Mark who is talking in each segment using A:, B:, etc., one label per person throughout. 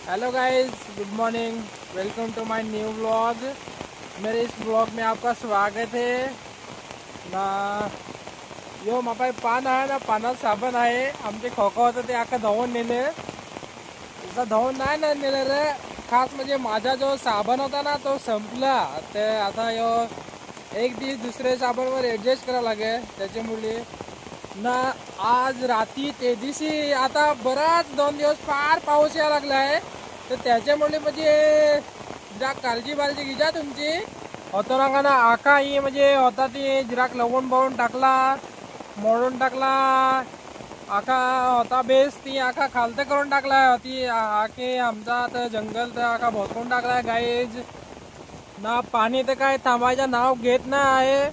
A: Hello guys, good morning. Welcome to my new vlog. मेरे इस vlog में आपका स्वागत है ना। यो मापाय पान आहे ना, पानात साबण आहे। आमचे खोका होतं ते आका धावून नेले। तसा धावून नाही ना नेले रे, खास म्हणजे माझा जो साबण होता ना तो संपला। ते आता यो एक दिवस दुसरे साबणवर ॲडजस्ट करावं लागेल त्याच्यामुळे ना। आज रात्री ते दिवशी आता बराच 2 दिवस फार पाऊस यायला लागला आहे, तर त्याच्यामुळे म्हणजे जरा काळजी घ्या तुमची। होतो ना आका ही म्हणजे होता ती जिराक लवून बवून टाकला, मोडून टाकला। आका होता बेस ती आका खालतं करून टाकला ती आके आमचा आता जंगल तर आका भोसकून टाकलाय गाईज ना। पाणी तर काय थांबायचं नाव घेत नाही आहे,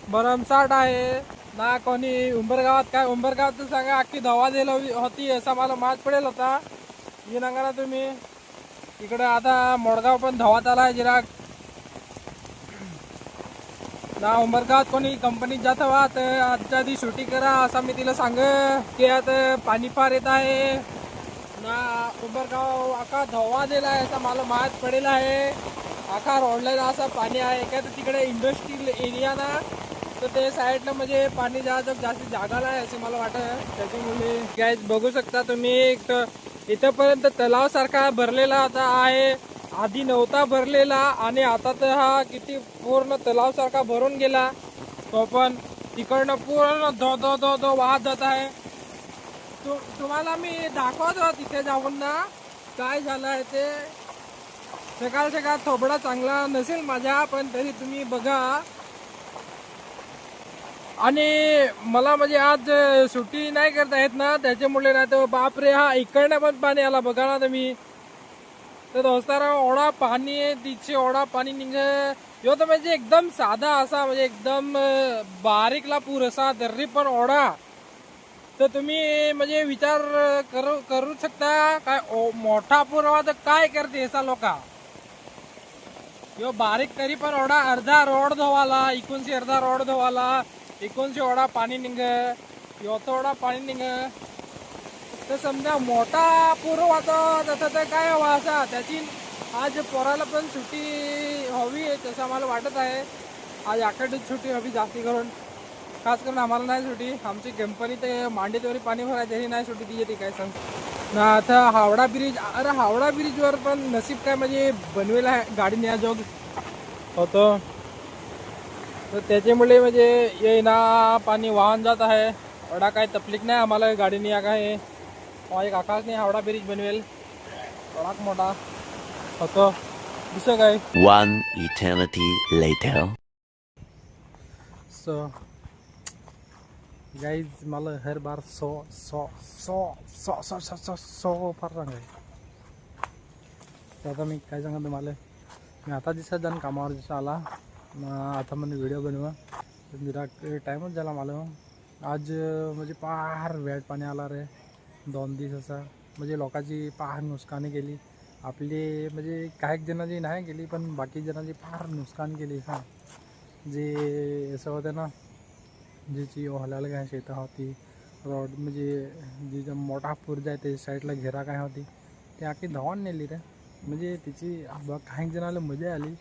A: भरमसाठ आहे ना। कोणी उंबरगावात काय उंबरगावात तर सांगा अख्खी दवा दिली होती असा मला माज पडेल होता। ये नका ना तुम्ही इकडे आता मोडगाव पण धावात आला आहे जिराक ना। उंबरगावात कोणी कंपनीत जात हवा तर आजच्या आधी सुट्टी करा असा मी तिला सांग की आता पाणी फार येत आहे ना। उंबरगाव आका धवा दिला आहे असा मला माहीत पडेल आहे। आका रोडला ना असं पाणी आहे काय तर तिकडे इंडस्ट्रियल एरिया ना, तर ते साईडला म्हणजे पाणी जास्त जागाला आहे असे मला वाटतं। त्याच्यामुळे काय बघू शकता तुम्ही इथंपर्यंत तलाव सारखा भरलेला आता आहे। आधी नव्हता भरलेला आणि आता तर हा किती पूर्ण तलाव सारखा भरून गेला। तो पण तिकडनं पूर्ण धो धो धो धो वाहत जात आहे। तुम्हाला मी दाखवतो तिथे जाऊन ना काय झालं आहे ते। सकाळ सकाळ थोबडा चांगला नसेल माझ्या, पण तरी तुम्ही बघा। आणि मला म्हणजे आज सुट्टी नाही करता येत ना, त्याच्यामुळे नाही तर बापरे हा इकडनं पण पाणी आला बघा ना तुम्ही। तर दोस्तारा ओढा पाणी आहे तिचे, ओढा पाणी निघ यो तर म्हणजे एकदम साधा असा म्हणजे एकदम बारीकला पूर असा दर्री पण ओढा। तर तुम्ही म्हणजे विचार करू शकता काय मोठा पूर हवा तर काय करते असा लोका। यो बारीक तरी पण ओढा अर्धा रोड धुवाला, इकूनशी अर्धा रोड धुवाला, इकूनशी ओढा पाणी निघ, योतो ओढा पाणी निघ। तर समजा मोठा पूर वाचा तसं तर काय हवा असा त्याची आज पोराला पण सुट्टी हवी तसं आम्हाला वाटत आहे। आज आखाडीत सुट्टी हवी जास्ती करून, खास करून आम्हाला नाही सुट्टी। आमची कंपनी ते मांडीतवरी पाणी भरायचं तरी नाही सुट्टी ती येते काय सांग ना। आता हावडा ब्रिज, अरे हावडा ब्रिजवर पण नसीब काय म्हणजे बनवेल आहे गाडी न्याजोग होतो, तर त्याच्यामुळे म्हणजे ये ना पाणी वाहन जात आहे। एवढा काही तकलीफ नाही आम्हाला गाडी न्या काय। एक आकाशने हावडा ब्रिज बनवेल एवढाच मोठा होतो दुसरं काय।
B: One eternity later.
A: So guys मला हर बार so so so so so so so so फार सांगाय। आता मी काय सांगा तुम्हाला, मी आता दिसत जाण कामावर दिसा आला आता मला व्हिडिओ बनवा जरा टाईमच झाला मला। आज म्हणजे फार वेळ पाणी आला रे 2 दिवस असा, म्हणजे लोकांची फार नुकसानी केली आपली, म्हणजे काही जणांची नाही केली पण बाकी जणांची फार नुकसान केली हां। जे असं होतं ना ज्याची ओहलायला काय शेतं होती, रोड म्हणजे जी मोठा पूर जाय ते साईडला घेरा काय होती ती आखी धावून नेली रे। म्हणजे तिची काही जणाला मजा आली,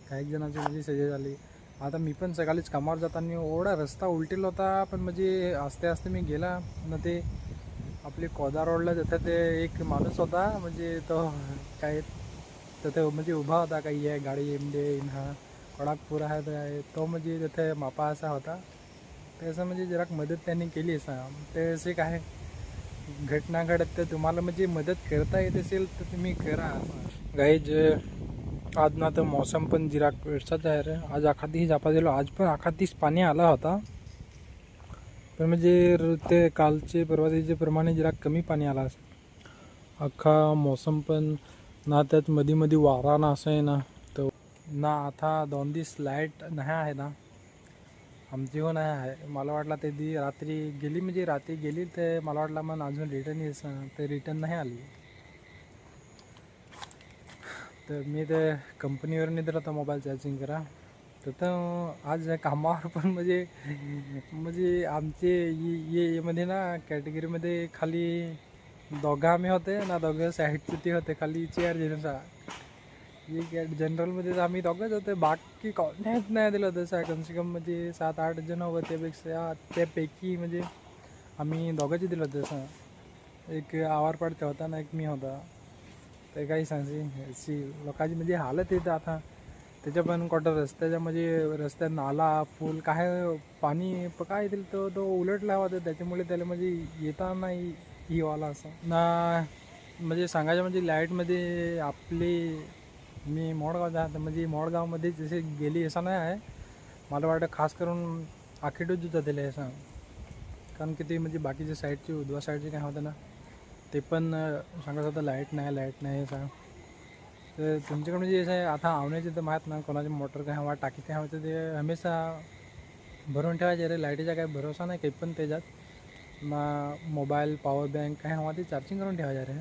A: काही जणांची म्हणजे सजा झाली। आता मी पण सकाळीच कामावर जाताना एवढा रस्ता उलटेल होता, पण म्हणजे आस्ते आस्ते मी गेला ना ते आपली कोदा रोडला तिथं ते एक माणूस होता म्हणजे तो काय तिथे म्हणजे उभा होता काही आहे गाडी येईन हा कडक पूर आहे तो म्हणजे तिथे मापा असा होता। त्याचं म्हणजे जरा मदत त्यांनी केली असा, ते असे काय घटना घडत तर तुम्हाला म्हणजे मदत करता येत असेल तर तुम्ही करा गाईज। आज ना तर मौसम पण जरा वेळचाच आहे रे। आज आखा दिवस झापा दिलो, आज पण आखा दिवस पाणी आला होता, पण म्हणजे ते कालचे परवा दिवशी प्रमाणे जरा कमी पाणी आला अख्खा मौसम पण ना। त्यात मध्ये मध्ये वारा ना असं आहे ना, तर ना आता 2 दिवस लाईट नाही आहे ना आमची हो नाही आहे। मला वाटलं ते दी रात्री गेली म्हणजे रात्री गेली तर मला वाटलं मग अजून रिटर्न येस ते रिटर्न नाही आली। तर मी ते कंपनीवर नाही दिला तर मोबाईल चार्जिंग करा तर आज कामावर पण म्हणजे आमचे ये मध्ये ना कॅटेगरीमध्ये खाली दोघं आम्ही होते ना, दोघं साईडचे ते होते खाली चेअर घेण्याचा. एक जनरलमध्ये तर आम्ही दोघंच होते, बाकी कोणीच नाही दिलं होतं. कमसे कम म्हणजे 7-8 जण होते, त्यापैकी म्हणजे आम्ही दोघंच दिलं होतं असं. एक आवारपाडचा होता ना, एक मी होता. ते काही सांगते लोकांची म्हणजे हालत येतं आता. त्याच्या पण क्वार्टर रस्त्याच्या म्हणजे रस्त्यात नाला पूल काय पाणी काय येतील तो उलटला होता, त्याच्यामुळे त्याला म्हणजे येता नाही ही वाला असं ना. म्हणजे सांगायचं म्हणजे लाईटमध्ये आपली मी मोडगाव जात म्हणजे मोडगावमध्ये जसे गेली असं नाही आहे. मला वाटतं खास करून आखिडूच जातील असं, कारण की ते म्हणजे बाकीच्या साईडची उजव्या साईडचे काय होतं ना, ते पण सांगत होतं लाईट नाही सांग. तर तुमच्याकडे म्हणजे असं आहे आता आवण्याचे तर माहीत ना, कोणाची मोटर काय हवा टाकी काय हवं, तर ते हमेशा भरून ठेवायचे रे. लाईटीचा काही भरोसा नाही काही पण त्याच्यात ना. मोबाईल पॉवर बँक काय हवा ते चार्जिंग करून ठेवायचे रे,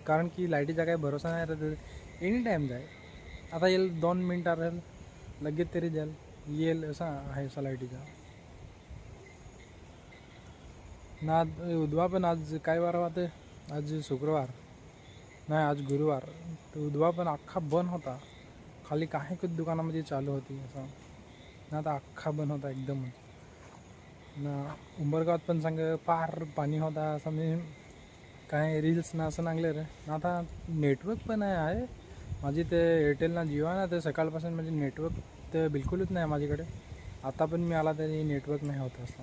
A: कारण की लाईटीचा काही भरोसा नाही रे. एनी टाईम जाईल, आता येईल 2 मिनटात राहील लगेच तरी जाईल येईल असा आहे असा लाईटीचा ना. उद्वा पण आज काय वार होते, आज शुक्रवार नाही आज गुरुवार. तर उद्वा पण अख्खा बंद होता, खाली काही कुछ दुकानामध्ये चालू होती असं ना. आता अख्खा बंद होता एकदम ना. उंबरगावात पण सांग पार पाणी होता असं. मी काय रील्स ना असं नांगले रे ना. आता नेटवर्क पण आहे माझी ते एअरटेल ना जिओ आहे ना, ते सकाळपासून म्हणजे नेटवर्क तर बिलकुलच नाही माझ्याकडे. आता पण मी आला तरी नेटवर्क नाही होत असं.